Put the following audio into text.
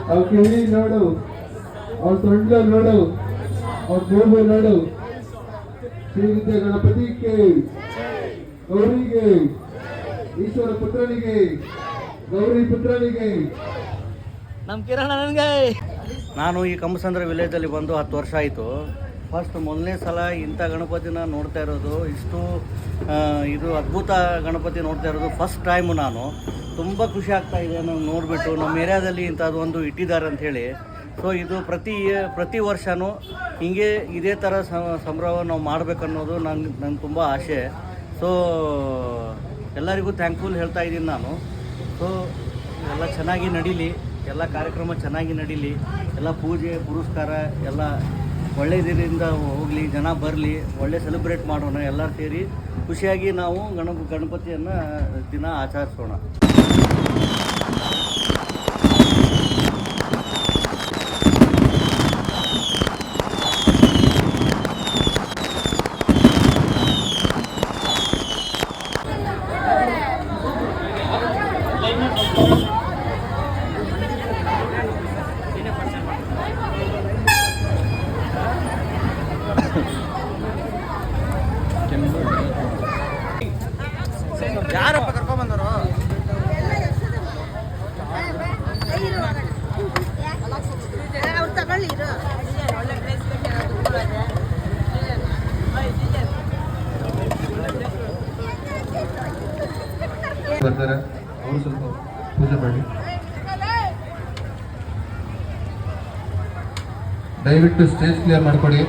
और केड़ी नोडो और संडल नोडो और गोबो नोडो श्री विद्या गणपति के गौरी के ईश्वर पुत्रनिगे गौरी पुत्रनिगे ನಮ್ಮ ಕಿರಣ ನನಗೆ ನಾನು ಈ ಕಮ್ಮಸಂದ್ರ ವಿಲೇಜಲ್ಲಿ ಬಂದು 10 ವರ್ಷ ಆಯಿತು. ಫಸ್ಟ್ ಮೊದಲನೇ ಸಲ ಇಂಥ ಗಣಪತಿನ ನೋಡ್ತಾ ಇರೋದು, ಇಷ್ಟು ಇದು ಅದ್ಭುತ ಗಣಪತಿ ನೋಡ್ತಾ ಇರೋದು ಫಸ್ಟ್ ಟೈಮು. ನಾನು ತುಂಬ ಖುಷಿ ಆಗ್ತಾ ಇದೆ ನಾವು ನೋಡಿಬಿಟ್ಟು. ನಮ್ಮ ಏರಿಯಾದಲ್ಲಿ ಇಂಥದ್ದು ಒಂದು ಇಟ್ಟಿದ್ದಾರೆ ಅಂಥೇಳಿ. ಸೊ ಇದು ಪ್ರತಿ ವರ್ಷವೂ ಹೀಗೆ ಇದೇ ಥರ ಸಂಭ್ರಮ ನಾವು ಮಾಡಬೇಕನ್ನೋದು ನಂಗೆ ತುಂಬ ಆಸೆ. ಸೊ ಎಲ್ಲರಿಗೂ ಥ್ಯಾಂಕ್ಫುಲ್ ಹೇಳ್ತಾ ಇದ್ದೀನಿ ನಾನು. ಸೊ ಎಲ್ಲ ಚೆನ್ನಾಗಿ ನಡೀಲಿ, ಎಲ್ಲ ಕಾರ್ಯಕ್ರಮ ಚೆನ್ನಾಗಿ ನಡೀಲಿ, ಎಲ್ಲ ಪೂಜೆ ಪುರಸ್ಕಾರ ಎಲ್ಲ ಒಳ್ಳೆಯದರಿಂದ ಹೋಗಲಿ, ಜನ ಬರಲಿ, ಒಳ್ಳೆ ಸೆಲೆಬ್ರೇಟ್ ಮಾಡೋಣ, ಎಲ್ಲರೂ ಸೇರಿ ಖುಷಿಯಾಗಿ ನಾವು ಗಣಪತಿಯನ್ನು ದಿನ ಆಚರಿಸೋಣ. ಯಾರಪ್ಪ ಕರ್ಕೊಂಡ್ಬಂದರು? ಬರ್ತಾರೆ, ಅವರು ಸ್ವಲ್ಪ ಪೂಜೆ ಮಾಡಿ. ದಯವಿಟ್ಟು ಸ್ಟೇಜ್ ಕ್ಲಿಯರ್ ಮಾಡಿಕೊಡಿ.